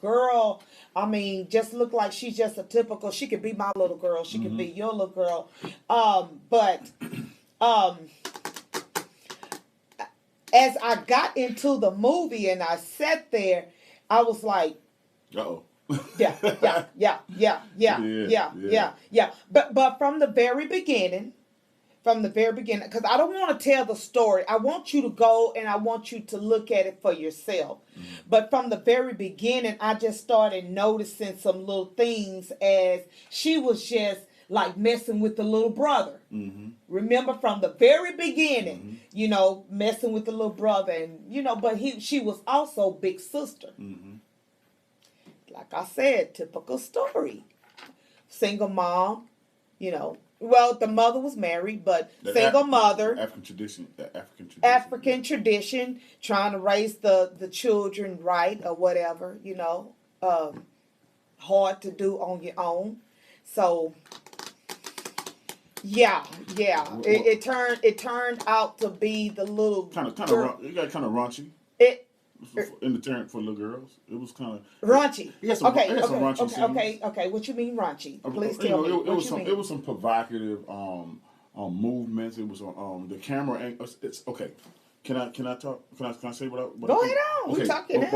girl, I mean, just look like she's just a typical. She could be my little girl. She could be your little girl. But um, as I got into the movie and I sat there, I was like, uh-oh. Yeah. But from the very beginning, because I don't want to tell the story. I want you to go and I want you to look at it for yourself. But from the very beginning, I just started noticing some little things as she was just like messing with the little brother. Remember from the very beginning, messing with the little brother, and but she was also big sister. Like I said, typical story. Single mom, Well, the mother was married, but single mother. African tradition, trying to raise the children right or whatever, hard to do on your own. So yeah. It turned out to be the little it got kind of raunchy. In the term for little girls, it was kind of raunchy. Some raunchy scenes. Okay. What you mean raunchy? Please tell me. It was some provocative movements. It was the camera angle. It's okay. Can I talk? Can I say what I go ahead on? Okay. We're talking now.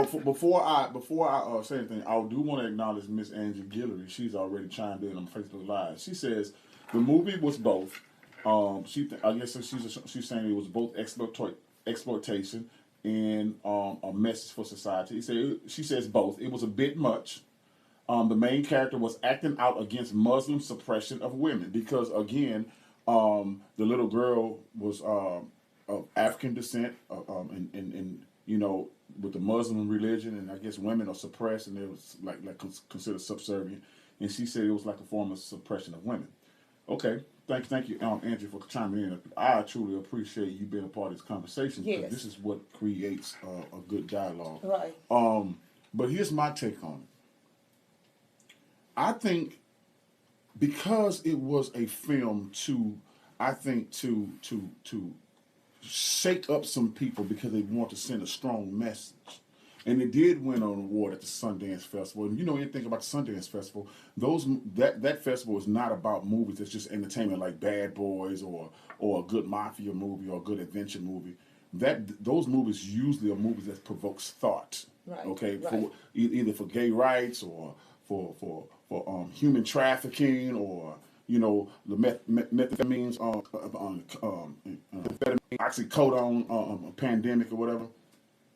Before I say anything, I do want to acknowledge Miss Angie Guillory. She's already chimed in on Facebook Live. She says the movie was both. I guess she's saying it was both exploitation and a message for society. She says both. It was a bit much. The main character was acting out against Muslim suppression of women because, again, the little girl was of African descent, and with the Muslim religion, and I guess women are suppressed, and it was like considered subservient. And she said it was like a form of suppression of women. Okay. Thank you, Andrew, for chiming in. I truly appreciate you being a part of this conversation because this is what creates a good dialogue. Right. But here's my take on it. I think because it was a film to shake up some people because they want to send a strong message. And it did win an award at the Sundance Festival. And anything about the Sundance Festival, that festival is not about movies. It's just entertainment like Bad Boys or a good mafia movie or a good adventure movie. Those movies usually are movies that provokes thought. Right. Okay. Right. For either for gay rights or for human trafficking or the methamphetamines, oxycodone, pandemic or whatever.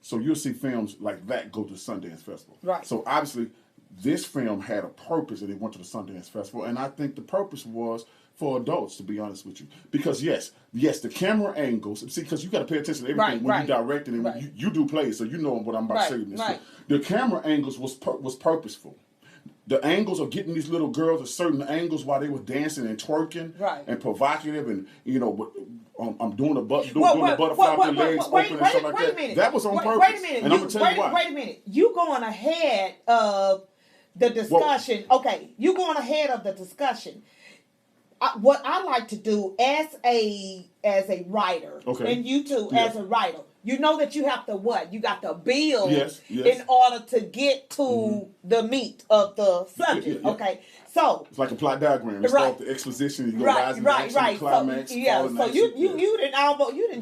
So you'll see films like that go to the Sundance Festival. Right. So obviously, this film had a purpose, and it went to the Sundance Festival. And I think the purpose was for adults, to be honest with you, because yes, the camera angles. See, because you got to pay attention to everything when you direct it, and you do plays, so you know what I'm about to say in this. Right. The camera angles was purposeful. The angles of getting these little girls at certain angles while they were dancing and twerking, and provocative, and I'm doing the butterfly with the legs open and stuff like that. That was on purpose. Wait a minute. And I'm gonna tell you why. Wait a minute. You going ahead of the discussion? Okay, you going ahead of the discussion. What I like to do as a writer, and you too as a writer, you know that you have to what? You got to build in order to get to the meat of the subject. Okay, so it's like a plot diagram. You start the exposition, you go rise and action, the climax. So, so you didn't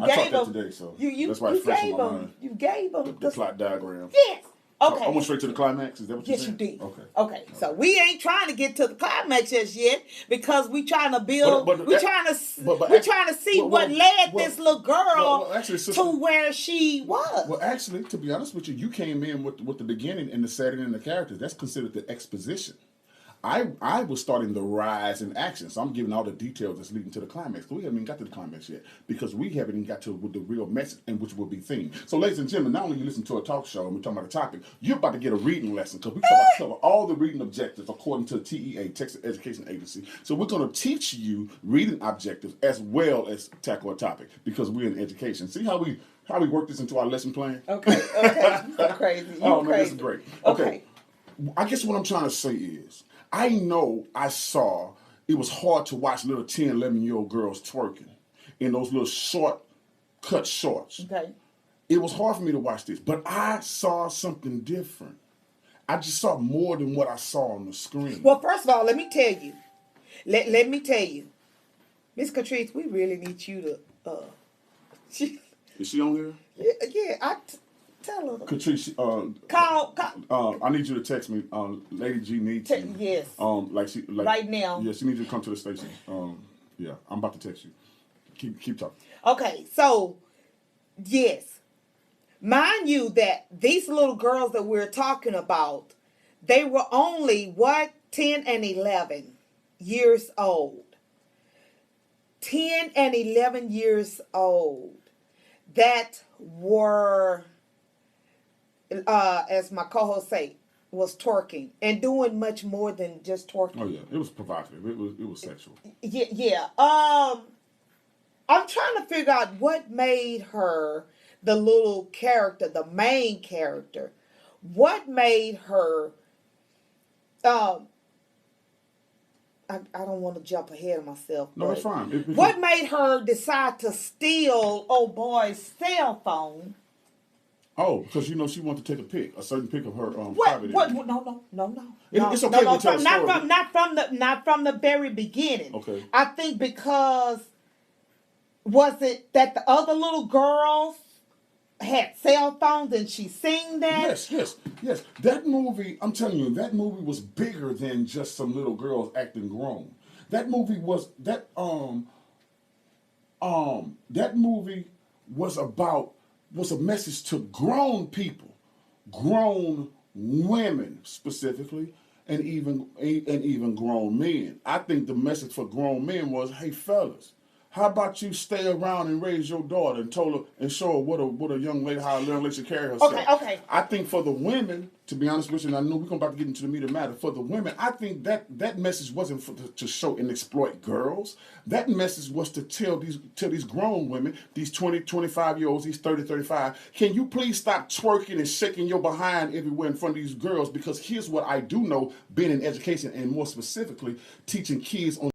gave them today, so that's why it's fresh in my mind. You gave them the plot diagram. Yes. Okay. So I went straight to the climax. Is that what you said? Yes, you did. Okay. So we ain't trying to get to the climax just yet because we trying to build. We're trying to see what led this little girl to where she was. Well, actually, to be honest with you, you came in with the beginning and the setting and the characters. That's considered the exposition. I was starting the rise in action, so I'm giving all the details that's leading to the climax. But we haven't even got to the climax yet because we haven't even got to the real message and which will be theme. So, ladies and gentlemen, not only you listen to a talk show and we're talking about a topic, you're about to get a reading lesson because we cover all the reading objectives according to the TEA, Texas Education Agency. So we're going to teach you reading objectives as well as tackle a topic because we're in education. See how we work this into our lesson plan? Okay. You're crazy. No, this is great. Okay. I guess what I'm trying to say is, I know I saw it was hard to watch little 10, 11-year-old girls twerking in those little cut shorts. Okay. It was hard for me to watch this, but I saw something different. I just saw more than what I saw on the screen. Well, first of all, let me tell you. Let me tell you, Miss Catrice, we really need you to. Is she on here? Yeah. Tell her. Catrice, Call. I need you to text me. Lady G needs you. Yes. Like right now. Yeah, she needs you to come to the station. Yeah, I'm about to text you. Keep talking. Okay, so yes, mind you that these little girls that we're talking about, they were only 10 and 11 years old. 10 and 11 years old that were, as my co-host say, was twerking and doing much more than just twerking. Oh yeah, it was provocative. It was sexual. Yeah. I'm trying to figure out what made her the little character, the main character. What made her I don't want to jump ahead of myself. No, that's fine. What made her decide to steal old boy's cell phone? Oh, because she wanted to take a certain pic of her private. No. It's okay to tell not from the very beginning. Okay. I think because was it that the other little girls had cell phones and she seen that? Yes. That movie, I'm telling you, that movie was bigger than just some little girls acting grown. That movie was that movie was a message to grown people, grown women specifically, and even grown men. I think the message for grown men was, hey fellas, how about you stay around and raise your daughter and show her what a young lady, how a young lady should carry herself. Okay. I think for the women, to be honest with you, and I know we're about to get into the meat of the matter. For the women, I think that message wasn't to show and exploit girls. That message was to tell these grown women, these 20, 25-year-olds, these 30, 35, can you please stop twerking and shaking your behind everywhere in front of these girls? Because here's what I do know, being in education and more specifically teaching kids on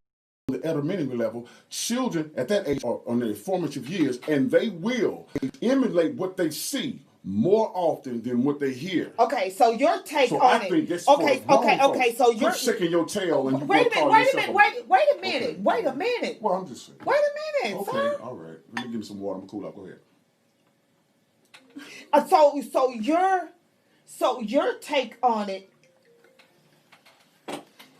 the elementary level, children at that age are on their formative years, and they will emulate what they see more often than what they hear. Okay, so your take so on I it. Think this okay. So you're shaking your tail and you wait a minute. Wait a minute. Well, I'm just saying. Wait a minute. Okay, sir. all right. Let me give me some water. I'm gonna cool out. Go ahead. So your take on it.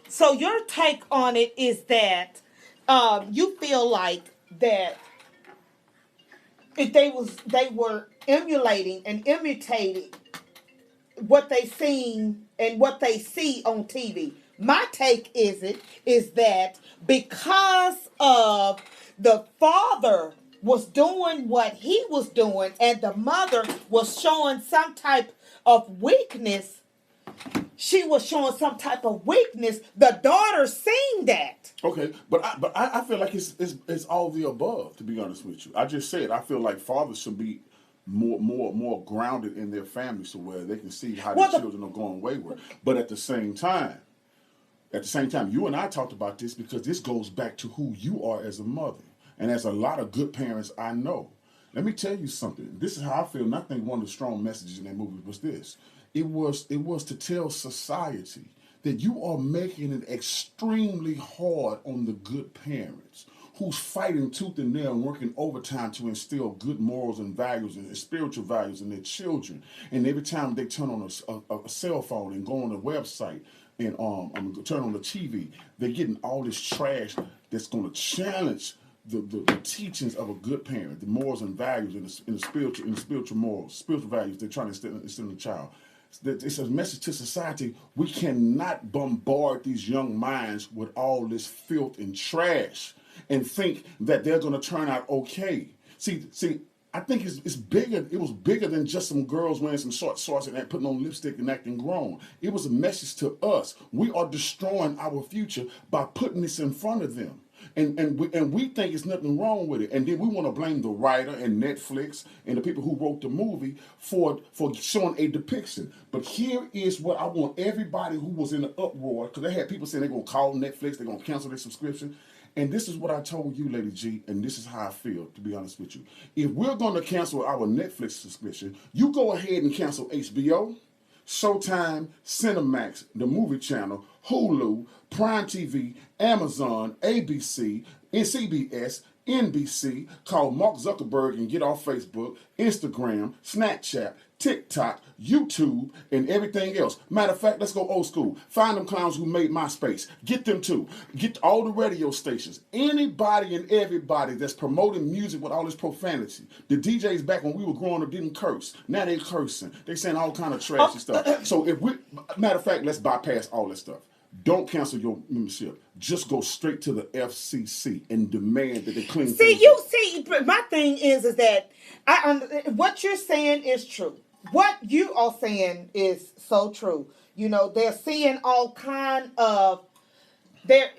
So your take on it is that you feel like that if they were emulating and imitating what they seen and what they see on TV. My take is that because of the father was doing what he was doing and the mother was showing some type of weakness, she was showing some type of weakness. The daughter seen that. Okay, but I feel like it's all the above. To be honest with you, I just said I feel like fathers should be more grounded in their families, so where they can see how their children are going wayward. But at the same time, you and I talked about this because this goes back to who you are as a mother and as a lot of good parents I know. Let me tell you something. This is how I feel, and I think one of the strong messages in that movie was this. It was to tell society that you are making it extremely hard on the good parents who's fighting tooth and nail and working overtime to instill good morals and values and spiritual values in their children. And every time they turn on a cell phone and go on a website and turn on the TV, they're getting all this trash that's going to challenge the teachings of a good parent, the morals and values and the spiritual morals, spiritual values they're trying to instill in the child. It's a message to society. We cannot bombard these young minds with all this filth and trash and think that they're going to turn out okay. See, I think it's bigger. It was bigger than just some girls wearing some short shorts and putting on lipstick and acting grown. It was a message to us. We are destroying our future by putting this in front of them. And we think there's nothing wrong with it. And then we want to blame the writer and Netflix and the people who wrote the movie for showing a depiction. But here is what I want everybody who was in the uproar, because they had people saying they're going to call Netflix, they're going to cancel their subscription. And this is what I told you, Lady G, and this is how I feel, to be honest with you. If we're going to cancel our Netflix subscription, you go ahead and cancel HBO, Showtime, Cinemax, the movie channel, Hulu, Prime TV, Amazon, ABC, CBS, NBC. Call Mark Zuckerberg and get off Facebook, Instagram, Snapchat, TikTok, YouTube, and everything else. Matter of fact, let's go old school. Find them clowns who made MySpace. Get them too. Get all the radio stations. Anybody and everybody that's promoting music with all this profanity. The DJs back when we were growing up didn't curse. Now they cursing. They saying all kind of trashy stuff. So if we, matter of fact, let's bypass all that stuff. Don't cancel your membership. Just go straight to the FCC and demand that they clean. My thing is that what you're saying is true. What you are saying is so true. You know, they're seeing all kind of they're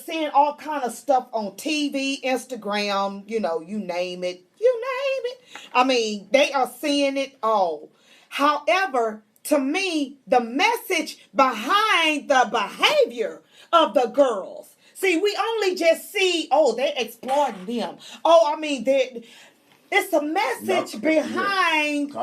seeing all kind of stuff on TV, Instagram, you name it. I mean, they are seeing it all. However, to me, the message behind the behavior of the girls. See, we only just see, they're exploiting them. It's a message behind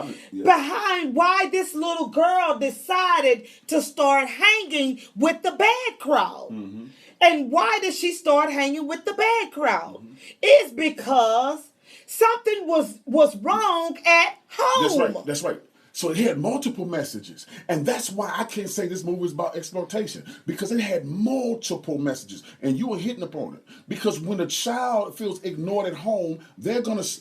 why this little girl decided to start hanging with the bad crowd. Mm-hmm. And why did she start hanging with the bad crowd? Mm-hmm. It's because something was wrong at home. That's right. So it had multiple messages. And that's why I can't say this movie is about exploitation. Because it had multiple messages. And you were hitting upon it. Because when a child feels ignored at home, they're going to...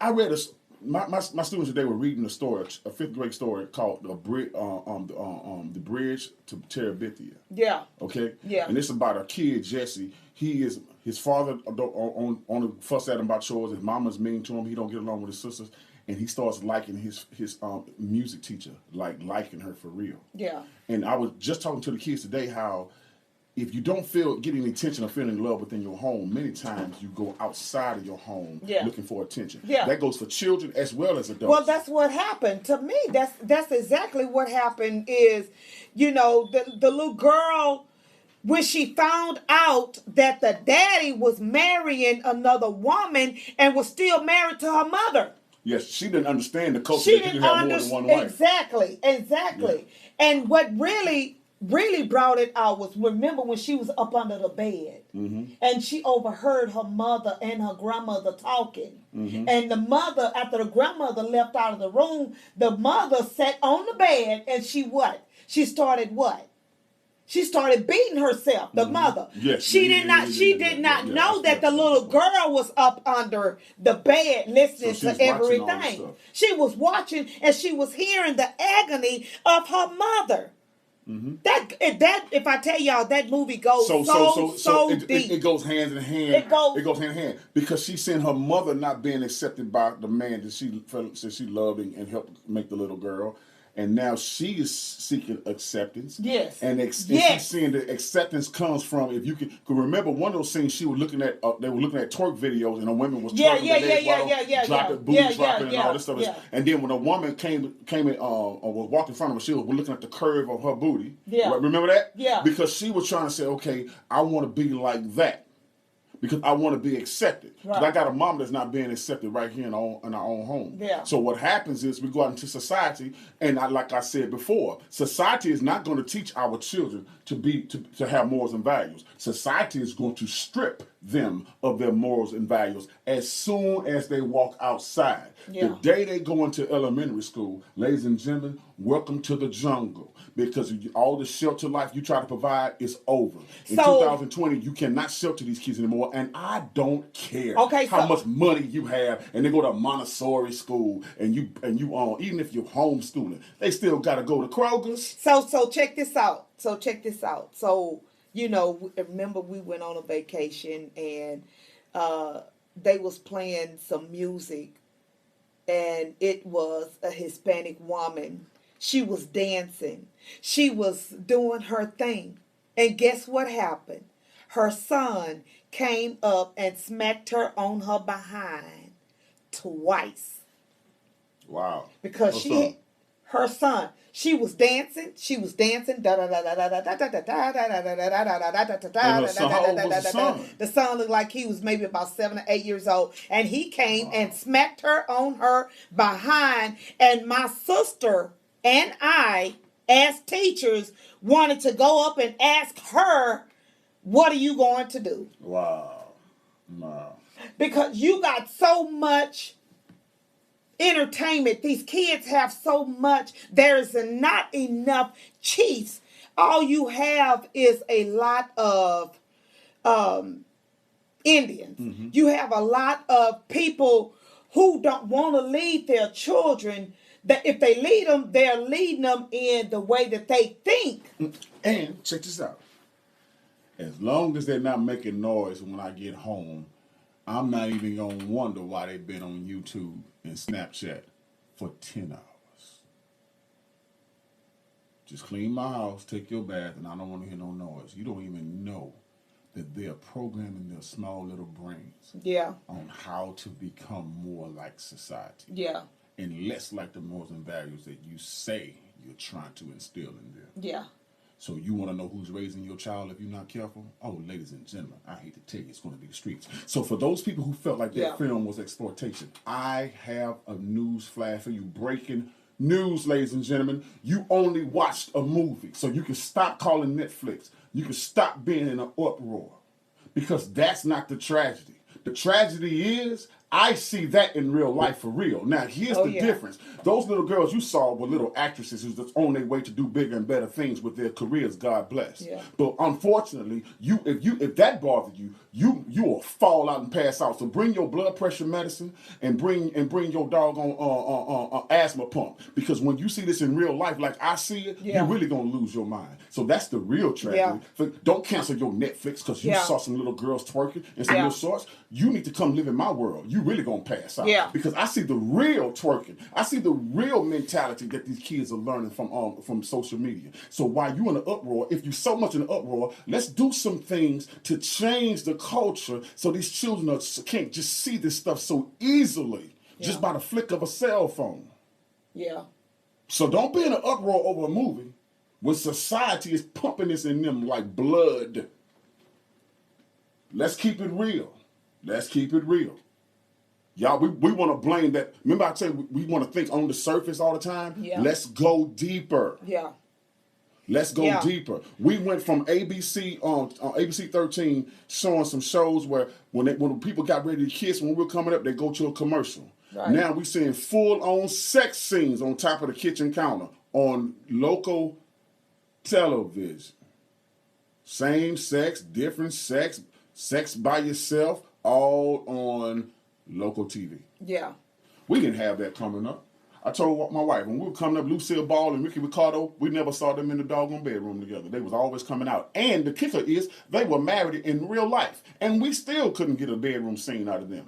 I read my students today were reading a story, a 5th grade story called The Bridge to Terabithia. Yeah. Okay? Yeah. And it's about a kid, Jesse. His father on fuss at him about chores. His mama's mean to him. He don't get along with his sisters. And he starts liking his music teacher, liking her for real. Yeah. And I was just talking to the kids today how if you don't get any attention or feeling love within your home, many times you go outside of your home looking for attention. Yeah. That goes for children as well as adults. Well, that's what happened to me. That's exactly what happened is, the little girl, when she found out that the daddy was marrying another woman and was still married to her mother. Yes, she didn't understand the culture. She didn't have more than one wife. Exactly. Yeah. And what really brought it out was, remember when she was up under the bed, mm-hmm. and she overheard her mother and her grandmother talking. Mm-hmm. And the mother, after the grandmother left out of the room, the mother sat on the bed and she started beating herself, the mm-hmm. mother. Yes. She did not know that the little girl was up under the bed listening to everything. She was watching and she was hearing the agony of her mother. Mm-hmm. That if I tell y'all, that movie goes so deep. It goes hand in hand. It goes hand in hand because she's seeing her mother not being accepted by the man that she loved and helped make the little girl. And now she is seeking acceptance. Yes. And she's seeing the acceptance comes from, if you can remember one of those scenes she was looking at, they were looking at twerk videos and a woman was twerking dropping, booty dropping and all this stuff. Yeah. And then when a woman came in, or was walking in front of her, she was looking at the curve of her booty. Yeah. Right? Remember that? Yeah. Because she was trying to say, okay, I want to be like that. Because I want to be accepted. Because I got a mom that's not being accepted right here in our own home. Yeah. So what happens is we go out into society, and like I said before, society is not going to teach our children to have morals and values. Society is going to strip them of their morals and values as soon as they walk outside. Yeah. The day they go into elementary school, ladies and gentlemen, welcome to the jungle. Because all the shelter life you try to provide is over. In 2020, you cannot shelter these kids anymore, and I don't care how much money you have. And they go to Montessori school, and you even if you're homeschooling, they still got to go to Kroger's. So check this out. So remember we went on a vacation, and they was playing some music, and it was a Hispanic woman. She was dancing. She was doing her thing. And guess what happened? Her son came up and smacked her on her behind twice. Wow. Because her son, she was dancing. The son looked like he was maybe about 7 or 8 years old. And he came and smacked her on her behind. And my sister and I, as teachers, wanted to go up and ask her, what are you going to do? Wow. Wow. Because you got so much entertainment. These kids have so much. There's not enough chiefs. All you have is a lot of Indians. Mm-hmm. You have a lot of people who don't want to lead their children. That if they lead them, they're leading them in the way that they think. And check this out. As long as they're not making noise when I get home, I'm not even going to wonder why they've been on YouTube and Snapchat for 10 hours. Just clean my house, take your bath, and I don't want to hear no noise. You don't even know that they're programming their small little brains on how to become more like society. Yeah. And less like the morals and values that you say you're trying to instill in them. Yeah. So you want to know who's raising your child if you're not careful? Oh, ladies and gentlemen, I hate to tell you, it's going to be the streets. So for those people who felt like that film was exploitation, I have a news flash for you. Breaking news, ladies and gentlemen. You only watched a movie, so you can stop calling Netflix. You can stop being in an uproar, because that's not the tragedy. The tragedy is I see that in real life for real. Now, here's the difference. Those little girls you saw were little actresses who's just on their way to do bigger and better things with their careers. God bless. Yeah. But unfortunately, if that bothered you, you will fall out and pass out. So bring your blood pressure medicine and bring your doggone asthma pump, because when you see this in real life, like I see it, you're really gonna lose your mind. So that's the real tragedy. Don't cancel your Netflix because you saw some little girls twerking and some little shorts. You need to come live in my world. You really gonna pass out. Yeah. Because I see the real twerking. I see the real mentality that these kids are learning from social media. So while you in an uproar, if you're so much in an uproar, let's do some things to change the culture so these children can't just see this stuff so easily just by the flick of a cell phone. Yeah. So don't be in an uproar over a movie when society is pumping this in them like blood. Let's keep it real. Let's keep it real. Y'all, we want to blame that. Remember I said we want to think on the surface all the time? Yeah. Let's go deeper. Yeah. Let's go deeper. We went from ABC on ABC 13 showing some shows where when people got ready to kiss, when we were coming up, they go to a commercial. Right. Now we seeing full-on sex scenes on top of the kitchen counter on local television. Same sex, different sex, sex by yourself, all on local TV. Yeah. We didn't have that coming up. I told my wife, when we were coming up, Lucille Ball and Ricky Ricardo, we never saw them in the doggone bedroom together. They was always coming out. And the kicker is, they were married in real life. And we still couldn't get a bedroom scene out of them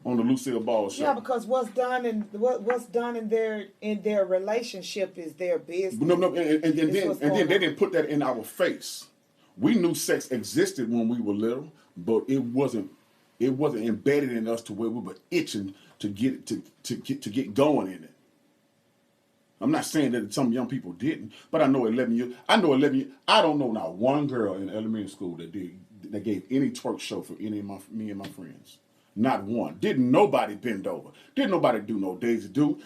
on the Lucille Ball show. Yeah, because what's done in their relationship is their business. No, and then they didn't put that in our face. We knew sex existed when we were little, but it wasn't embedded in us to where we were itching to get going in it. I'm not saying that some young people didn't, but I know 11 years. I don't know not one girl in elementary school that gave any twerk show for me and my friends. Not one. Didn't nobody bend over. Didn't nobody do no Daisy Do.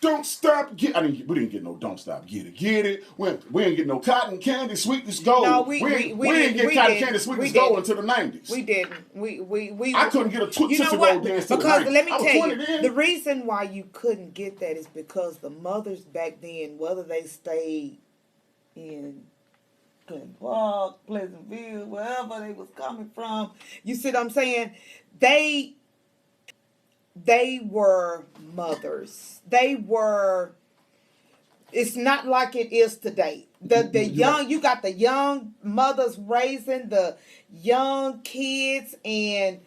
Don't stop. We didn't get no don't stop. Get it. We didn't get no cotton candy, sweetness gold. No, we didn't get cotton candy, sweetness gold until the 90s. We didn't. We I couldn't get a Tootsie Roll dance till the 90s. Because let me tell you, the reason why you couldn't get that is because the mothers back then, whether they stayed in Clinton Park, Pleasantville, wherever they was coming from, you see what I'm saying? They were mothers. It's not like it is today. You got the young mothers raising the young kids, and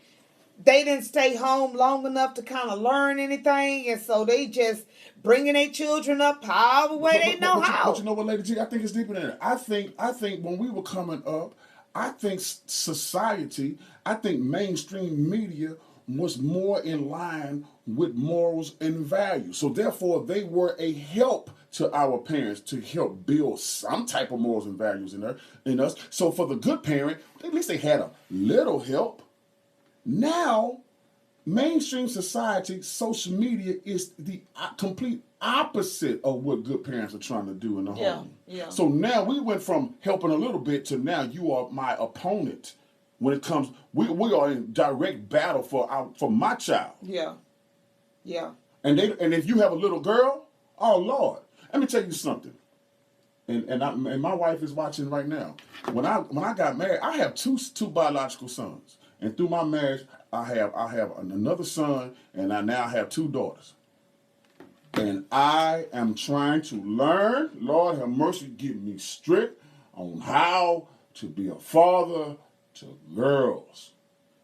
they didn't stay home long enough to kind of learn anything, and so they just bringing their children up however way they know how. But you know what, Lady G, I think it's deeper than that. I think when we were coming up, I think society, I think mainstream media was more in line with morals and values. So therefore, they were a help to our parents to help build some type of morals and values in us. So for the good parent, at least they had a little help. Now, mainstream society, social media is the complete opposite of what good parents are trying to do in the home. Yeah. So now we went from helping a little bit to now you are my opponent. When it comes, we are in direct battle for my child. Yeah. Yeah. And if you have a little girl, oh Lord, let me tell you something. And my wife is watching right now. When I got married, I have two biological sons, and through my marriage, I have another son, and I now have 2 daughters. And I am trying to learn. Lord have mercy, give me strict on how to be a father to girls.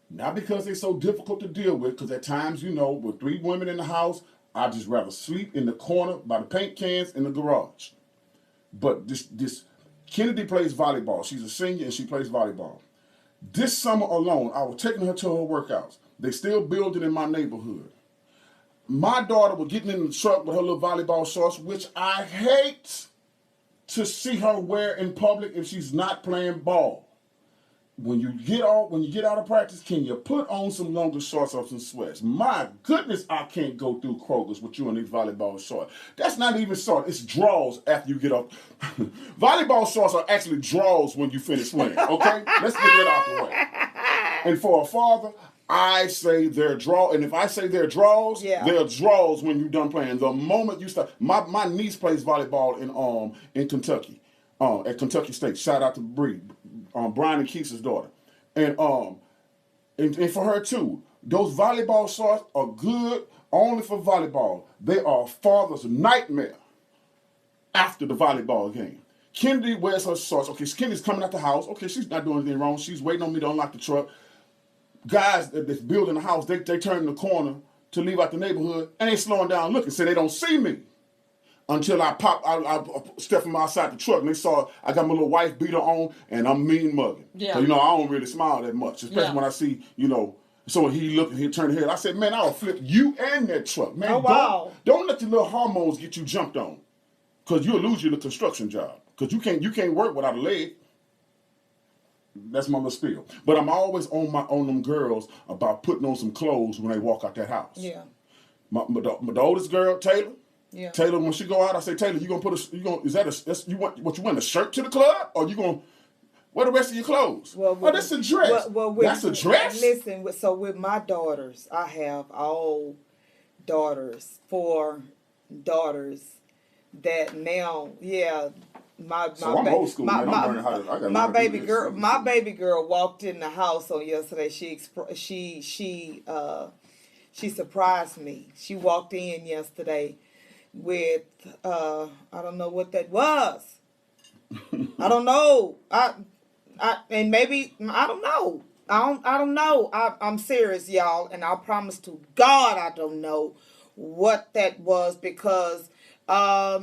Not because they're so difficult to deal with, because at times, with 3 women in the house, I'd just rather sleep in the corner by the paint cans in the garage. But this Kennedy plays volleyball. She's a senior and she plays volleyball. This summer alone, I was taking her to her workouts. They still building in my neighborhood. My daughter was getting in the truck with her little volleyball shorts, which I hate to see her wear in public if she's not playing ball. When you get out of practice, can you put on some longer shorts or some sweats? My goodness, I can't go through Kroger's with you in these volleyball shorts. That's not even shorts. It's draws after you get up. Volleyball shorts are actually draws when you finish swimming, okay? Let's get that out the way. And for a father, I say they're draws. And if I say they're draws, they're draws when you're done playing. The moment you start, my niece plays volleyball in Kentucky, at Kentucky State. Shout out to Bree. Brian and Keith's daughter. And for her too. Those volleyball shorts are good only for volleyball. They are a father's nightmare after the volleyball game. Kennedy wears her shorts. Okay, Kennedy's coming out the house. Okay, she's not doing anything wrong. She's waiting on me to unlock the truck. Guys that's building the house, they turn the corner to leave out the neighborhood, and they slowing down looking, so they don't see me. Until I step from outside the truck and they saw I got my little wife beater on and I'm mean mugging. Yeah. So, I don't really smile that much, especially when I see, so he looked and he turned his head. I said, man, I'll flip you and that truck. Man, don't let your little hormones get you jumped on. Because you'll lose your construction job. Because you can't work without a leg. That's my little spiel. But I'm always on them girls about putting on some clothes when they walk out that house. Yeah. My oldest girl, Taylor. Yeah. Taylor, when she go out, I say, Taylor, you wearing a shirt to the club, or you gonna wear the rest of your clothes? That's a dress. That's a dress. Listen, so with my daughters, I have all daughters, 4 daughters that now, my baby girl walked in the house on yesterday. She surprised me. She walked in yesterday with I don't know what that was. I don't know. And maybe I don't know. I don't know. I'm serious, y'all, and I promise to God I don't know what that was because I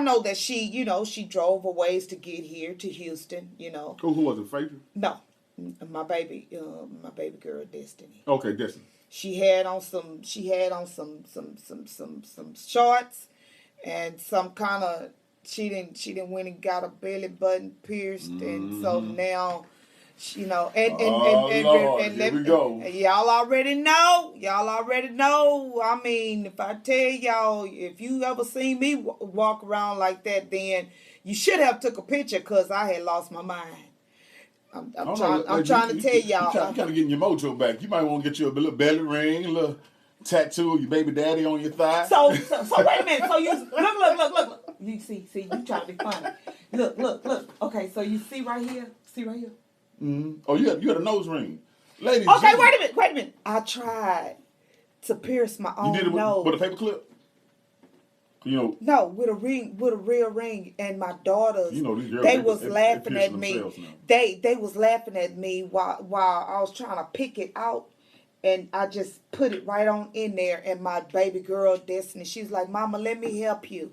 know that she drove a ways to get here to Houston. Who was it, Phaedra? No, my baby girl Destiny. Okay, Destiny. She had on some shorts and some kind of she didn't went and got a belly button pierced and so now and here we go. Y'all already know. I mean, if I tell y'all, if you ever seen me walk around like that, then you should have took a picture because I had lost my mind. I'm trying to tell y'all. You kind of getting your mojo back. You might want to get you a little belly ring, a little tattoo of your baby daddy on your thigh. So wait a minute. So you look. You see, you trying to be funny. Look. Okay, so you see right here. Mm-hmm. Oh, you had a nose ring, ladies. Okay, wait a minute. I tried to pierce my own nose. You did it with a paper clip. No, with a real ring, and my daughters. These girls, they was laughing at me. They was laughing at me while I was trying to pick it out, and I just put it right on in there. And my baby girl Destiny, she's like, "Mama, let me help you."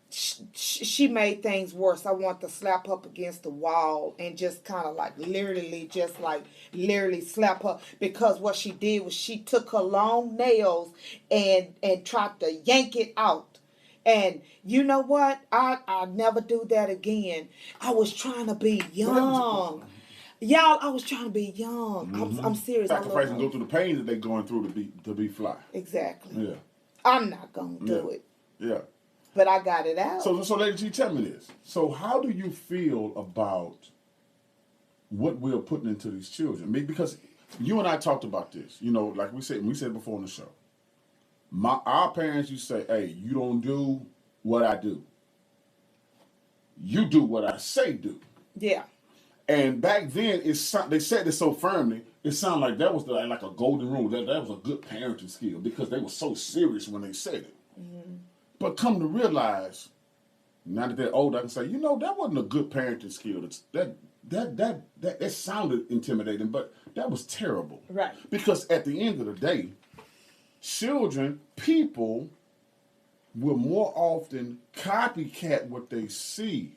She made things worse. I want to slap her up against the wall and just kind of literally slap her because what she did was she took her long nails and tried to yank it out. And you know what? I'll never do that again. I was trying to be young. Y'all, I was trying to be young. Mm-hmm. I'm serious. Sacrifice and go through the pain that they're going through to be fly. Exactly. Yeah. I'm not going to do it. Yeah. But I got it out. So Lady G, tell me this. So how do you feel about what we're putting into these children? I mean, because you and I talked about this. You know, like we said before on the show. Our parents used to say, "Hey, you don't do what I do. You do what I say do." Yeah. And back then, they said it so firmly. It sounded like that was like a golden rule. That was a good parenting skill because they were so serious when they said it. Mm-hmm. But come to realize, now that they're old, I can say, that wasn't a good parenting skill. It sounded intimidating, but that was terrible. Right. Because at the end of the day, people will more often copycat what they see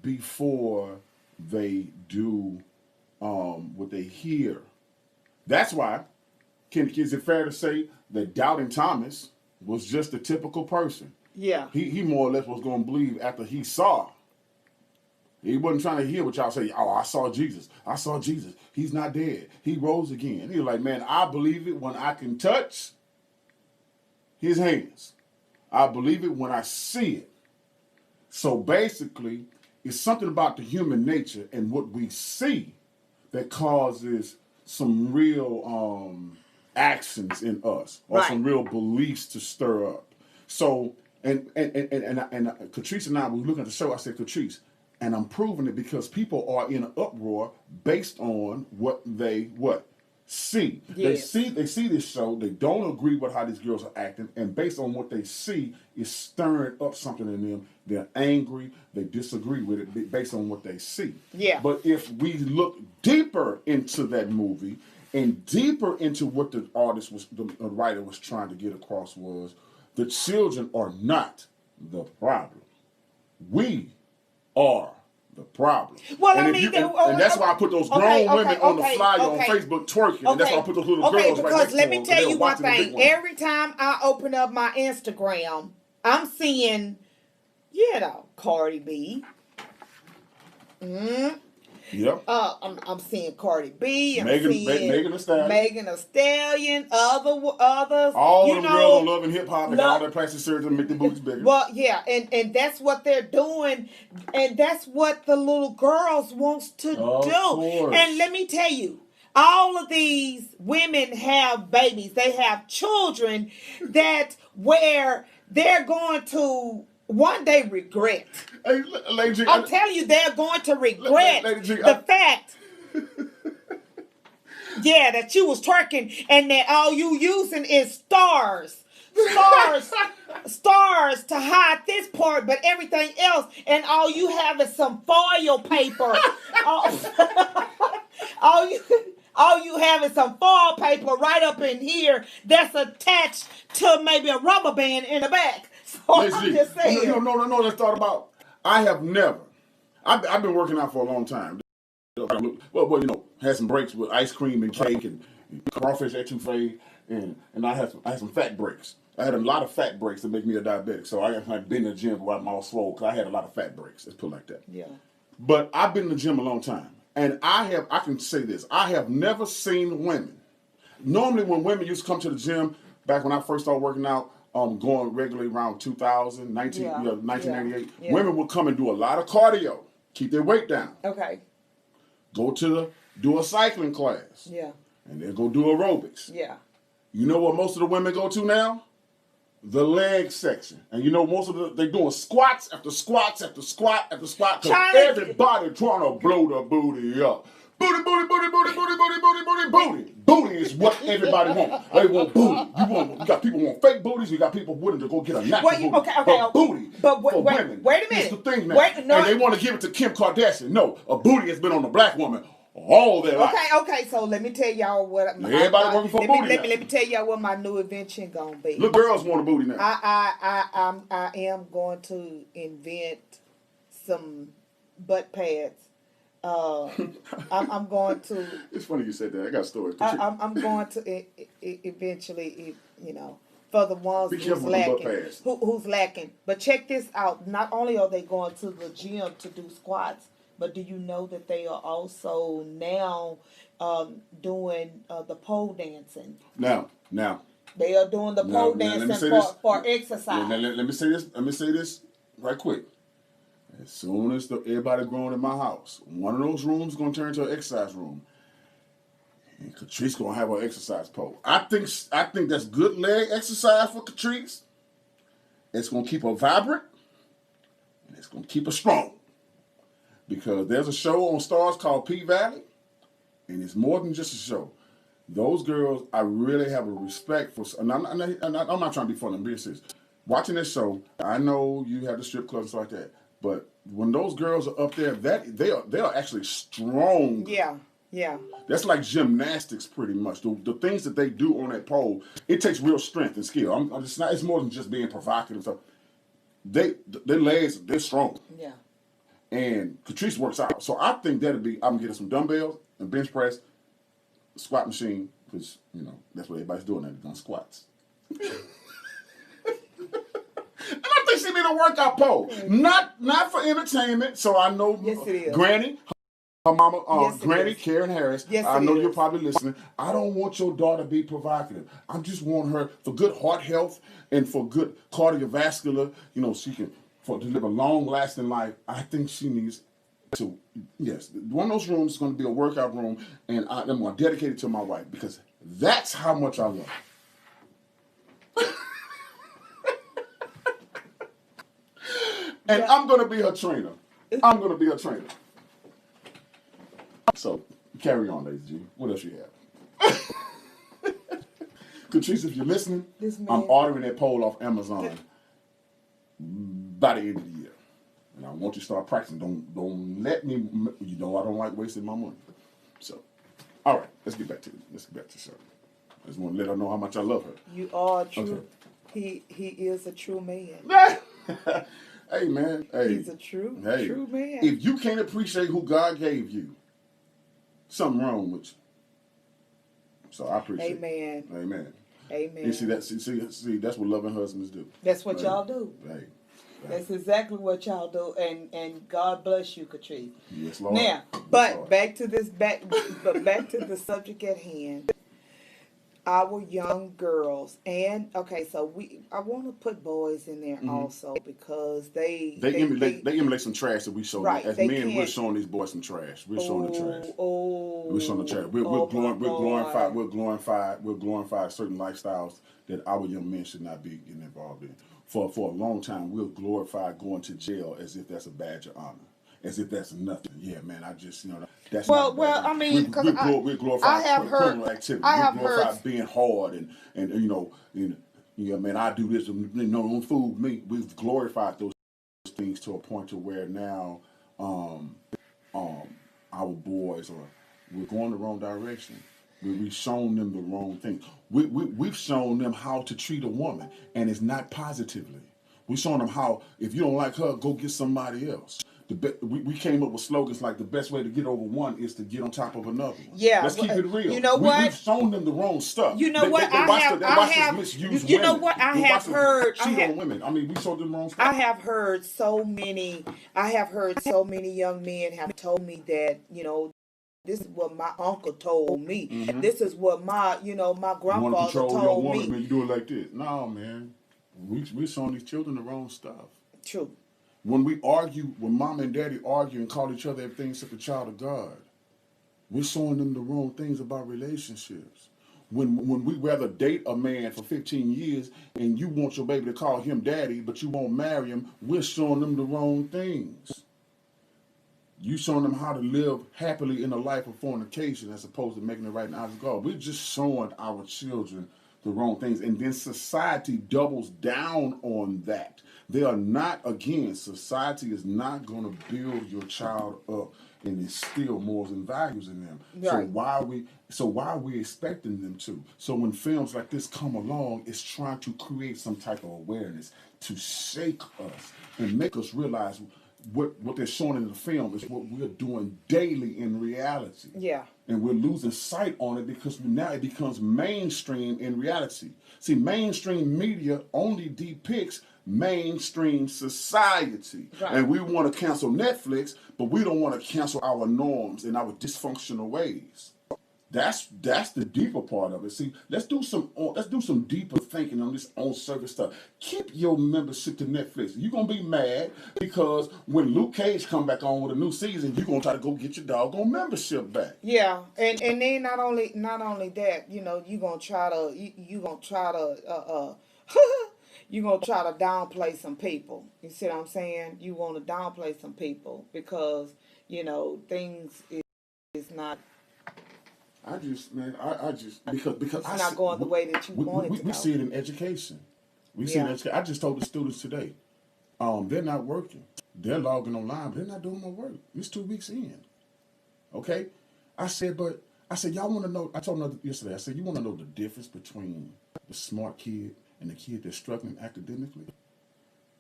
before they do what they hear. That's why, is it fair to say that Doubting Thomas was just a typical person? Yeah. He more or less was going to believe after he saw. He wasn't trying to hear what y'all say. Oh, I saw Jesus. I saw Jesus. He's not dead. He rose again. He was like, man, I believe it when I can touch his hands. I believe it when I see it. So basically, it's something about the human nature and what we see that causes some real actions in us or some real beliefs to stir up. So, and Catrice and I, we were looking at the show, I said, Catrice, and I'm proving it because people are in an uproar based on what they see. Yes. They see this show, they don't agree with how these girls are acting, and based on what they see, is stirring up something in them. They're angry, they disagree with it based on what they see. Yeah. But if we look deeper into that movie and deeper into what the writer was trying to get across was, the children are not the problem. We are the problem. Well, and that's why I put those grown women on the flyer on Facebook twerking, and that's why I put those little girls right next to them. Let me tell you one thing. Every time I open up my Instagram, I'm seeing, Cardi B. Yep. I'm seeing Cardi B. Megan Thee Stallion. Others. All them girls on Love and Hip Hop and all their plastic surgery and make their booties bigger. Well, yeah, and that's what they're doing, and that's what the little girls wants to do. Course. And let me tell you, all of these women have babies. They have children where they're going to one day regret. Hey, Lady G, I'm telling you, they're going to regret the fact that you was twerking and that all you using is stars to hide this part, but everything else, and all you have is some foil paper. All you have is some foil paper right up in here that's attached to maybe a rubber band in the back. So I'm just saying. No, let's talk about. I have never. I've been working out for a long time. Well, had some breaks with ice cream and cake and crawfish etouffee, and I had some fat breaks. I had a lot of fat breaks that make me a diabetic. So I have been in the gym while I'm all swole because I had a lot of fat breaks. Let's put it like that. Yeah. But I've been in the gym a long time, and I can say this: I have never seen women. Normally, when women used to come to the gym back when I first started working out. Going regularly around 1998, women would come and do a lot of cardio, keep their weight down. Okay. Do a cycling class. Yeah. And then go do aerobics. Yeah. You know what most of the women go to now? The leg section. And they're doing squats after squats after squat after squat because everybody trying to blow the booty up. Booty, booty, booty, booty, booty, booty, booty, booty, booty. Booty is what everybody wants. They want booty. You got people want fake booties. You got people willing to go get a natural booty. But booty for women. Wait a minute. It's the thing now. And they want to give it to Kim Kardashian. No, a booty has been on a black woman all their life. Okay. So let me tell y'all what. Everybody working for booty. Let me tell y'all what my new invention gonna be. Look, girls want a booty now. I am going to invent some butt pads. I'm going to. It's funny you said that. I got a story. I'm going to eventually, for the ones who's lacking. But check this out. Not only are they going to the gym to do squats, but do you know that they are also now doing the pole dancing? Now. They are doing the pole dancing for exercise. Let me say this. Let me say this right quick. As soon as everybody grown in my house, one of those rooms is gonna turn into an exercise room. And Catrice gonna have her exercise pole. I think that's good leg exercise for Catrice. It's gonna keep her vibrant, and it's gonna keep her strong. Because there's a show on Stars called P Valley, and it's more than just a show. Those girls, I really have a respect for. And I'm not trying to be funny. I'm being serious. Watching this show, I know you have the strip clubs and stuff like that, but when those girls are up there, they are actually strong. Yeah. Yeah. That's like gymnastics, pretty much. The things that they do on that pole, it takes real strength and skill. It's more than just being provocative. So their legs, they're strong. Yeah. And Catrice works out. So I think I'm going to get her some dumbbells and bench press, squat machine, because, that's what everybody's doing now. They're doing squats. And I think she need a workout pole. Not for entertainment. So I know yes, it is. Granny, her mama, yes, Granny, Karen Harris, yes, I know you're probably listening. I don't want your daughter to be provocative. I just want her for good heart health and for good cardiovascular, she can to live a long-lasting life. I think she needs to, yes, one of those rooms is going to be a workout room, and I'm going to dedicate it to my wife because that's how much I love her. And I'm going to be her trainer. So, carry on, ladies and gentlemen. What else you have? Catrice, if you're listening, I'm ordering that pole off Amazon by the end of the year. And I want you to start practicing. Don't let me, I don't like wasting my money. So, all right, let's get back to the show. I just want to let her know how much I love her. You are true. Okay. He is a true man. Hey, man. Hey. He's a true man. If you can't appreciate who God gave you, something wrong with you. So I appreciate it. Amen. You see that? See, that's what loving husbands do. That's what y'all do. Hey. That's exactly what y'all do, and God bless you, Catrice. Yes, Lord. Now, back to the subject at hand. Our young girls, and so I want to put boys in there also because they emulate some trash that we show. Right, as men, we're showing these boys some trash. We're showing the trash. We're showing the trash. We're glorifying certain lifestyles that our young men should not be getting involved in. For a long time, we'll glorify going to jail as if that's a badge of honor. As if that's nothing. Yeah, man, I just, that's I mean, because we glorify criminal activity. We glorify being hard and man, I do this, don't fool me. We've glorified those things to a point to where now our boys we're going the wrong direction. We've shown them the wrong thing. We've shown them how to treat a woman, and it's not positively. We've shown them how, if you don't like her, go get somebody else. We came up with slogans like the best way to get over one is to get on top of another one. Yeah, let's keep it real. You know what? We've shown them the wrong stuff. You know what? I have misuse you women. know what? I have heard. Cheat on women. I mean, we showed them the wrong stuff. I have heard so many young men have told me that this is what my uncle told me. Mm-hmm. This is what my grandfather told me. Man, you do it like this. No, man. We're showing these children the wrong stuff. True. When mom and daddy argue and call each other everything except a child of God, we're showing them the wrong things about relationships. When we rather date a man for 15 years and you want your baby to call him daddy, but you won't marry him, we're showing them the wrong things. You showing them how to live happily in a life of fornication as opposed to making it right in the eyes of God. We're just showing our children the wrong things. And then society doubles down on that. They are not, again, society is not going to build your child up and instill morals and values in them. Right. So why are we expecting them to? So when films like this come along, it's trying to create some type of awareness to shake us and make us realize what they're showing in the film is what we're doing daily in reality. Yeah. And we're losing sight on it because now it becomes mainstream in reality. See, mainstream media only depicts mainstream society. Right. And we want to cancel Netflix, but we don't want to cancel our norms and our dysfunctional ways. That's the deeper part of it. See, let's do some deeper thinking on this on service stuff. Keep your membership to Netflix. You're gonna be mad because when Luke Cage come back on with a new season, you're gonna try to go get your doggone membership back. Yeah, and then not only that, you gonna try to you gonna try to downplay some people. You see what I'm saying? You want to downplay some people because things is not. I just because it's not going the way that you want it to go. We see it in education. We see it in education. I just told the students today, they're not working. They're logging online, but they're not doing more work. It's 2 weeks in. Okay? I said, y'all want to know, I told them yesterday, I said, you want to know the difference between the smart kid and the kid that's struggling academically?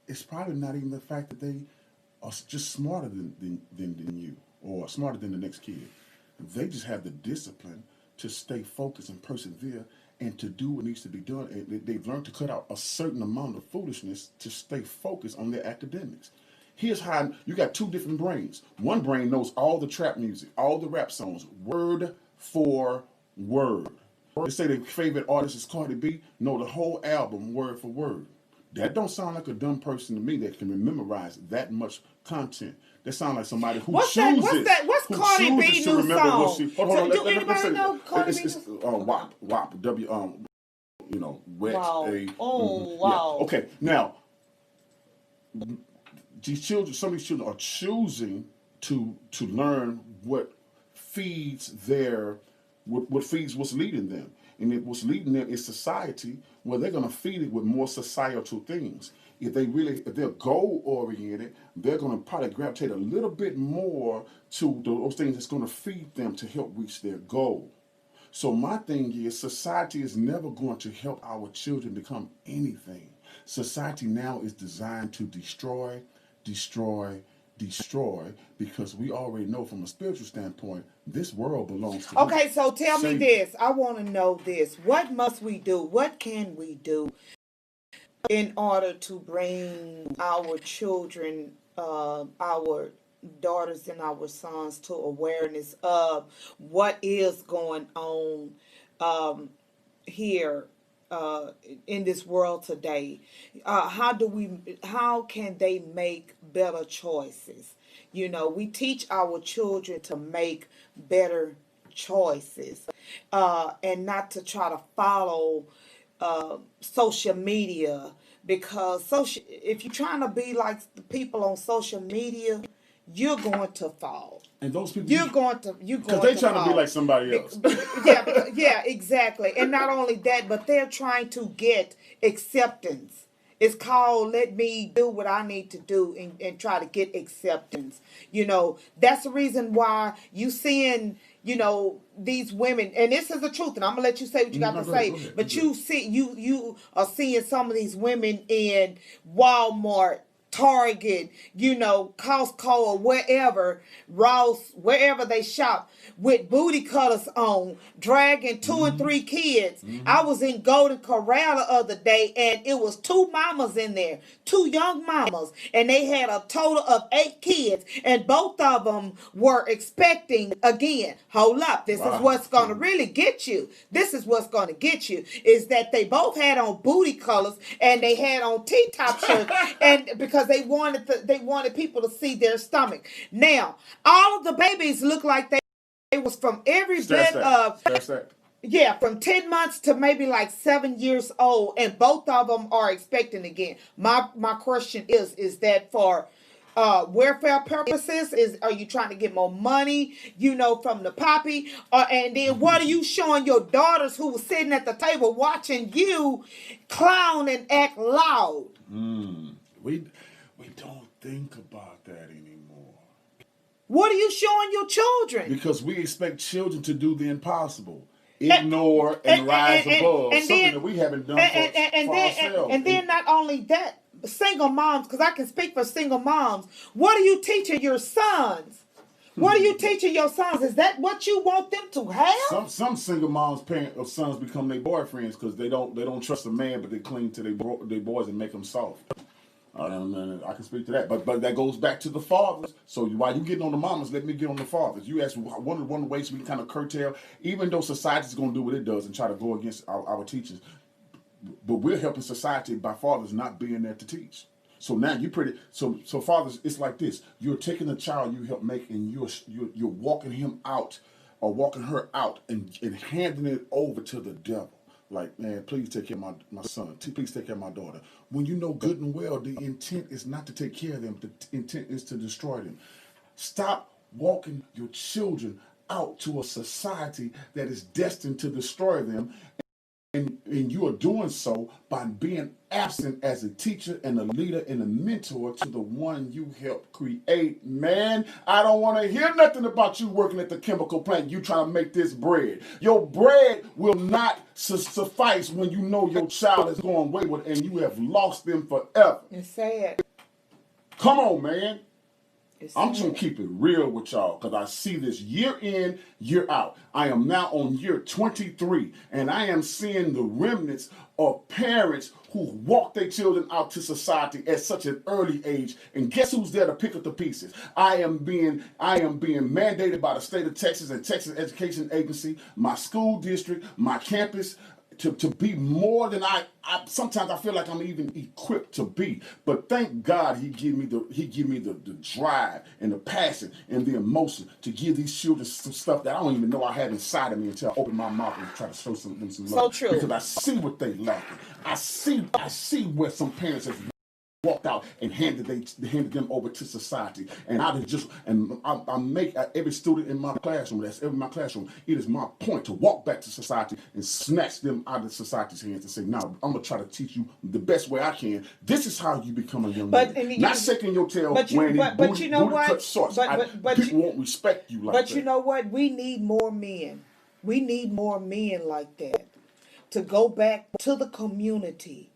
It's probably not even the fact that they are just smarter than you or smarter than the next kid. They just have the discipline to stay focused and persevere and to do what needs to be done. And they've learned to cut out a certain amount of foolishness to stay focused on their academics. Here's how you got two different brains. One brain knows all the trap music, all the rap songs, word for word. They say their favorite artist is Cardi B, know the whole album word for word. That don't sound like a dumb person to me that can memorize that much content. That sounds like somebody who What's Cardi B new song? Do anybody know Cardi B? It's WAP, wet. Wow. Wow. Yeah. Okay, now these children, some of these children are choosing to learn what feeds what's leading them. And what's leading them is society, where they're going to feed it with more societal things. If they're goal oriented, they're going to probably gravitate a little bit more to those things that's going to feed them to help reach their goal. So my thing is, society is never going to help our children become anything. Society now is designed to destroy, because we already know from a spiritual standpoint, this world belongs to Okay, him. So tell me this. I want to know this. What must we do? What can we do in order to bring our children, our daughters and our sons to awareness of what is going on here in this world today? How can they make better choices? We teach our children to make better choices and not to try to follow social media, because if you're trying to be like the people on social media, you're going to fall. And those people, because they're trying to be like somebody else. Yeah, exactly. And not only that, but they're trying to get acceptance. It's called let me do what I need to do and try to get acceptance. That's the reason why you seeing, these women, and this is the truth, and I'm gonna let you say what you got to say. Go ahead. But you are seeing some of these women in Walmart, Target, Costco, or wherever, Ross, wherever they shop, with booty cutters on, dragging 2 and 3 kids. I was in Golden Corral the other day, and it was 2 mamas in there, 2 young mamas, and they had a total of 8 kids, and both of them were expecting again. Hold up, this is what's going to really get you. This is what's going to get you, is that they both had on booty colors, and they had on T-top shirts, and because they wanted people to see their stomach. Now, all of the babies look like they was from every bit of, from 10 months to maybe like 7 years old, and both of them are expecting again. My question is that for welfare purposes? Are you trying to get more money, from the poppy? And then what are you showing your daughters who were sitting at the table watching you clown and act loud? We don't think about that anymore. What are you showing your children? Because we expect children to do the impossible. Ignore and rise above. Something that we haven't done for ourselves. And then not only that, single moms, because I can speak for single moms. What are you teaching your sons? What are you teaching your sons? Is that what you want them to have? Some single moms' sons become their boyfriends because they don't trust a man, but they cling to their boys and make them soft. I can speak to that, but that goes back to the fathers. So while you getting on the mamas, let me get on the fathers. You asked one of the ways we can kind of curtail, even though society's going to do what it does and try to go against our teachers, but we're helping society by fathers not being there to teach. So now so fathers, it's like this: you're taking a child you help make, and you're walking him out or walking her out and handing it over to the devil. Like, man, please take care of my son. Please take care of my daughter. When you know good and well the intent is not to take care of them, the intent is to destroy them. Stop walking your children out to a society that is destined to destroy them. And you are doing so by being absent as a teacher and a leader and a mentor to the one you helped create. Man, I don't want to hear nothing about you working at the chemical plant. You trying to make this bread. Your bread will not suffice when you know your child is going wayward and you have lost them forever. It's sad. Come on, man. I'm just going to keep it real with y'all because I see this year in, year out. I am now on year 23, and I am seeing the remnants of parents who walk their children out to society at such an early age. And guess who's there to pick up the pieces? I am being mandated by the state of Texas and Texas Education Agency, my school district, my campus, to be more than I sometimes I feel like I'm even equipped to be. But thank God he give me the drive and the passion and the emotion to give these children some stuff that I don't even know I have inside of me until I open my mouth and try to show them some love. So true. Because I see what they lacking. I see where some parents have walked out and handed them over to society, and I make every student in my classroom, that's ever in my classroom, it is my point to walk back to society and snatch them out of society's hands and say, now I'm gonna try to teach you the best way I can. This is how you become a young man. Not shaking your tail wearing these booty cut shorts. People won't respect you like that. But you know what? We need more men. We need more men like that to go back to the community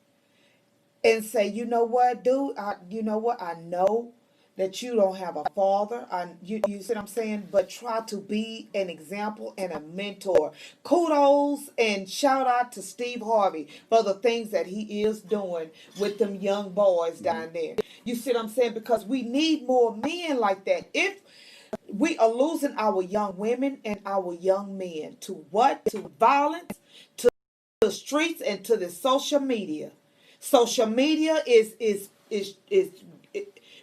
and say, you know what, dude, you know what, I know that you don't have a father. You see what I'm saying? But try to be an example and a mentor. Kudos and shout out to Steve Harvey for the things that he is doing with them young boys down there. You see what I'm saying? Because we need more men like that. If we are losing our young women and our young men to what? To violence, to the streets, and to the social media. Social media is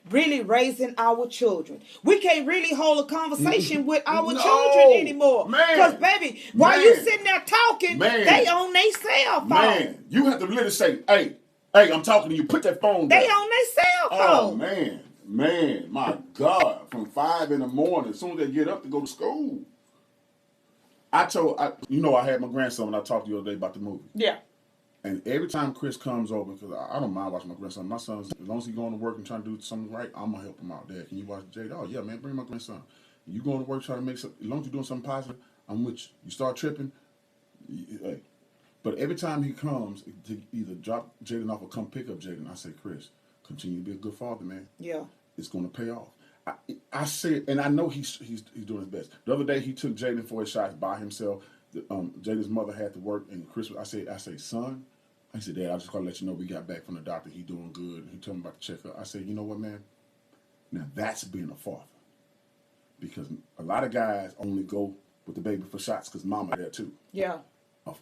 really raising our children. We can't really hold a conversation with our children anymore. Because, baby, while you sitting there talking, they on their cell phone. Man, you have to literally say, hey, I'm talking to you. Put that phone down. They on their cell phone. Oh, man, my God. From 5 in the morning, as soon as they get up to go to school. I had my grandson when I talked to you the other day about the movie. Yeah. And every time Chris comes over, because I don't mind watching my grandson. My son's, as long as he's going to work and trying to do something right, I'm going to help him out. Dad, can you watch Jade? Oh, yeah, man, bring my grandson. You going to work trying to make something, as long as you're doing something positive, I'm with you. You start tripping, hey. But every time he comes to either drop Jaden off or come pick up Jaden, I say, Chris, continue to be a good father, man. Yeah. It's going to pay off. I said, and I know he's doing his best. The other day, he took Jaden for his shots by himself. Jaden's mother had to work, and Chris, I said, son, I said, Dad, I just gotta let you know we got back from the doctor. He doing good. He told me about the checkup. I said, you know what, man? Now that's being a father, because a lot of guys only go with the baby for shots because mama there too. Yeah.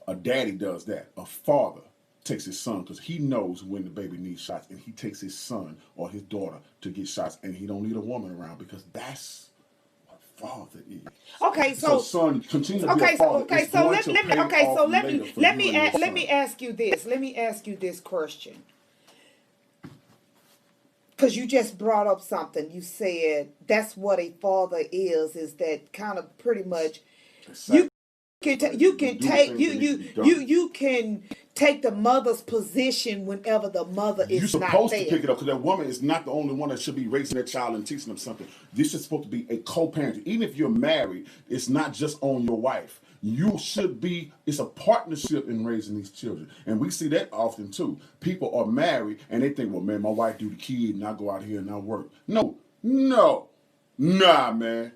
A daddy does that. A father takes his son because he knows when the baby needs shots, and he takes his son or his daughter to get shots, and he don't need a woman around because that's father is. Okay, so son, continue to be a father. Let me ask you this. Let me ask you this question. Because you just brought up something. You said that's what a father is that kind of pretty much you can take the mother's position whenever the mother is not there. You're supposed to pick it up because that woman is not the only one that should be raising that child and teaching them something. This is supposed to be a co-parenting. Even if you're married, it's not just on your wife. You should be, it's a partnership in raising these children. And we see that often too. People are married and they think, well, man, my wife do the kid and I go out here and I work. No. Nah, man.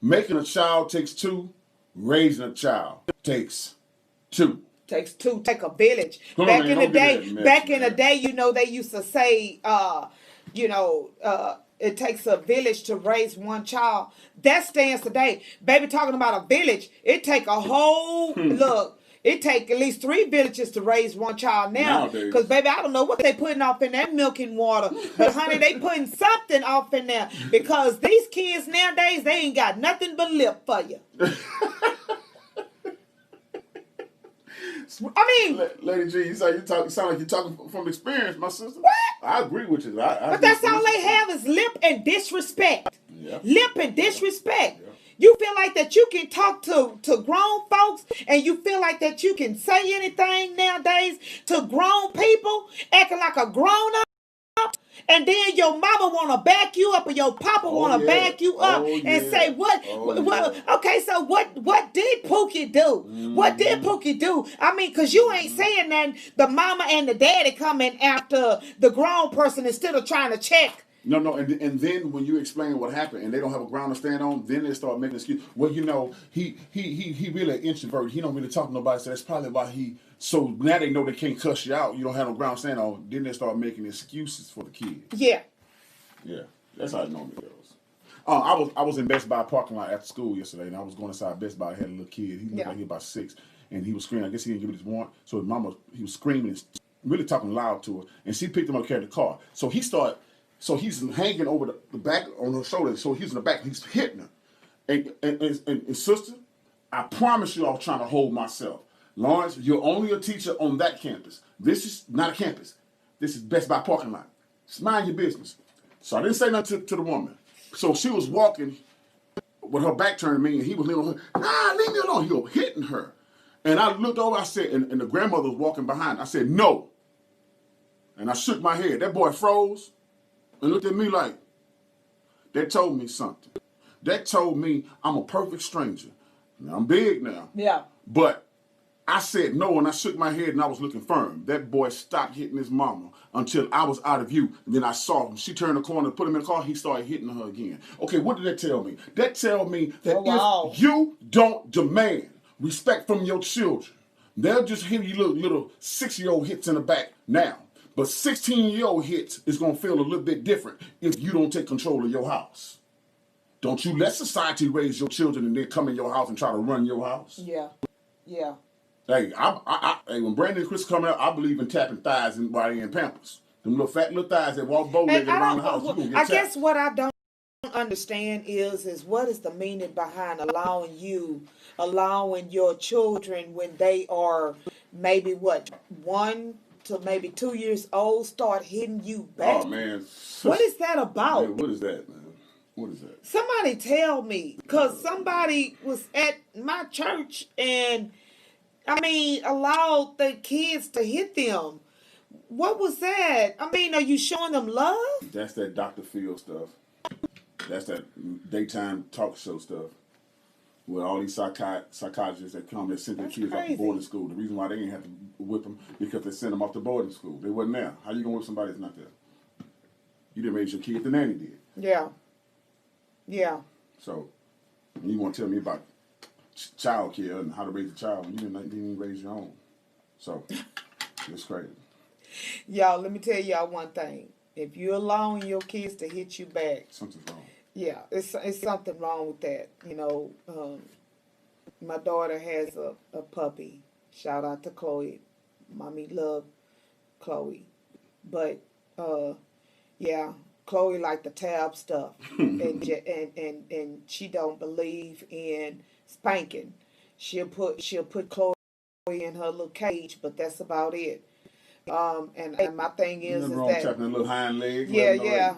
Making a child takes two. Raising a child takes two. Takes two, take a village. Come on, Back man, in the don't get day, that mess, back in the man. day, you know, they used to say, it takes a village to raise one child. That stands today. Baby, talking about a village, it take a whole look. It take at least 3 villages to raise one child now. Nowadays. Because, baby, I don't know what they putting off in that milk and water. But, honey, they putting something off in there. Because these kids nowadays, they ain't got nothing but lip for you. I mean, Lady G, you sound like you're talking from experience, my sister. What? I agree with you. But that's all they have is lip and disrespect. Yeah. Lip and disrespect. Yeah. You feel like that you can talk to grown folks, and you feel like that you can say anything nowadays to grown people, acting like a grown up. And then your mama want to back you up, or your papa want to back you up and say, what? Okay, so what did Pookie do? What did Pookie do? I mean, because you ain't saying that the mama and the daddy coming after the grown person instead of trying to check. No, and then when you explain what happened and they don't have a ground to stand on, then they start making excuses. Well, you know, he really an introvert. He don't really talk to nobody, so that's probably why he. So now they know they can't cuss you out. You don't have no ground to stand on. Then they start making excuses for the kids. Yeah. Yeah, that's how it normally goes. I was in Best Buy parking lot after school yesterday, and I was going inside Best Buy. I had a little kid. He looked like he was about 6, and he was screaming. I guess he didn't give it his warrant. So his mama, he was screaming and really talking loud to her, and she picked him up, carried the car. So he started. So he's hanging over the back on her shoulder. So he's in the back. He's hitting her. And sister, I promise you I was trying to hold myself. Lawrence, you're only a teacher on that campus. This is not a campus. This is Best Buy parking lot. Just mind your business. So I didn't say nothing to the woman. So she was walking with her back turned to me, and he was leaning on her. Nah, leave me alone. He was hitting her. And I looked over, I said, and the grandmother was walking behind. I said, no. And I shook my head. That boy froze and looked at me like, that told me something. That told me I'm a perfect stranger. Now, I'm big now. Yeah. But I said no, and I shook my head, and I was looking firm. That boy stopped hitting his mama until I was out of view. And then I saw him. She turned the corner, put him in the car. He started hitting her again. Okay, what did that tell me? That tell me that if you don't demand respect from your children, they'll just hit you little 6-year-old hits in the back now. But 16-year-old hits is going to feel a little bit different if you don't take control of your house. Don't you let society raise your children and then come in your house and try to run your house. Yeah. Yeah. Hey, hey, when Brandon and Chris come out, I believe in tapping thighs while they in Pampers. Them little fat little thighs that walk bow-legged around the house. I guess what I don't understand is what is the meaning behind allowing your children when they are maybe 1 to maybe 2 years old start hitting you back. Oh man, what is that about? Man, what is that, man? What is that? Somebody tell me, because somebody was at my church and allowed the kids to hit them. What was that? I mean, are you showing them love? That's that Dr. Phil stuff. That's that daytime talk show stuff. With all these psychologists that come that send their kids off to boarding school. The reason why they didn't have to whip them because they sent them off to boarding school. They wasn't there. How you gonna whip somebody that's not there? You didn't raise your kid, the nanny did. Yeah. Yeah. So, you want to tell me about child care and how to raise a child when you didn't even raise your own. So, it's crazy. Y'all, let me tell y'all one thing. If you're allowing your kids to hit you back, something's wrong. Yeah, it's something wrong with that. You know, my daughter has a puppy. Shout out to Chloe. Mommy love Chloe. But, yeah, Chloe like the tab stuff. and she don't believe in spanking. She'll put Chloe in her little cage, but that's about it. And my thing is that tapping a little hind leg. Yeah.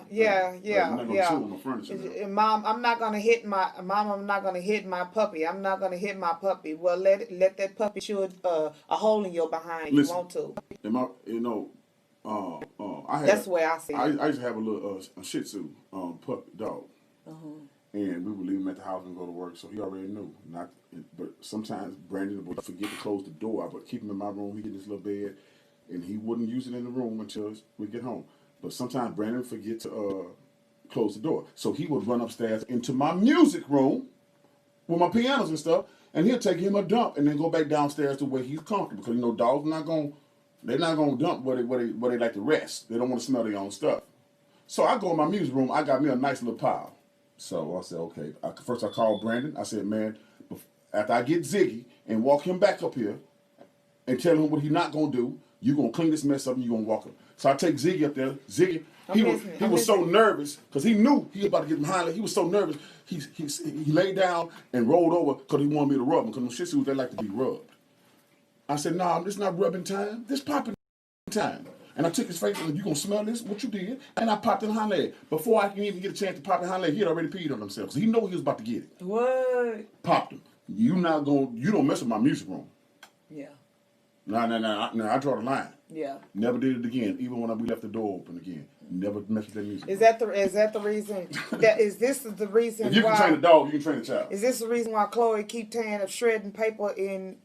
Mom, I'm not gonna hit my puppy. I'm not gonna hit my puppy. Well, let that puppy shoot a hole in your behind. Listen, you want to? That's the way I see it. I used to have a little a Shih Tzu puppy dog, and we would leave him at the house and go to work. So he already knew. But sometimes Brandon would forget to close the door. I would keep him in my room. He get in his little bed. And he wouldn't use it in the room until we get home. But sometimes Brandon would forget to close the door. So he would run upstairs into my music room with my pianos and stuff. and he'll take him a dump and then go back downstairs to where he's comfortable. Because dogs they're not gonna dump where they like to rest. They don't want to smell their own stuff. So I go in my music room. I got me a nice little pile. So I said, okay. First I called Brandon. I said, man, after I get Ziggy and walk him back up here and tell him what he's not gonna do, you gonna clean this mess up and you gonna walk him. So I take Ziggy up there. Ziggy, he was so nervous because he knew he was about to get him behind. He was so nervous. He laid down and rolled over because he wanted me to rub him because Shih Tzus, they like to be rubbed. I said, nah, this not rubbing time. This popping time. And I took his face and said, you gonna smell this? What you did? And I popped in hind leg. Before I can even get a chance to pop in hind leg, he had already peed on himself because he knew he was about to get it. What? Popped him. You don't mess with my music room. Yeah. No, I draw the line. Yeah. Never did it again, even when we left the door open again. Never mess with that music. Is that the reason? Is this the reason if you why? can train a dog, you can train a child. Is this the reason why Chloe keep tearing up shredding paper in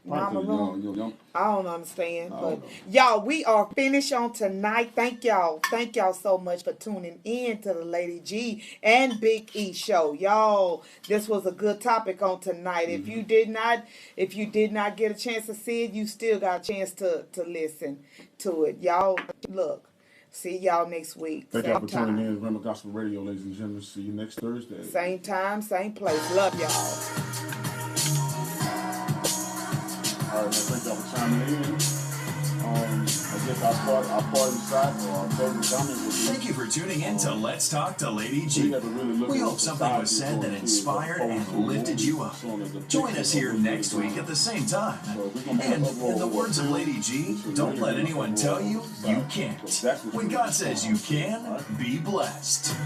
Mama room? I don't understand. But y'all, we are finished on tonight. Thank y'all so much for tuning in to the Lady G and Big E show. Y'all, this was a good topic on tonight. Mm-hmm. If you did not get a chance to see it, you still got a chance to listen to it. Y'all, look. See y'all next week. Thank y'all for tuning in. Rhema Gospel Radio, ladies and gentlemen. See you next Thursday. Same time, same place. Love y'all. All right, thank y'all for chiming in. I guess I'll part inside or I'll closing comment with you. Thank you for tuning in to Let's Talk to Lady G. We hope something was said that inspired and lifted you up. Join us here next week at the same time. And in the words of Lady G, don't let anyone tell you you can't. When God says you can, be blessed.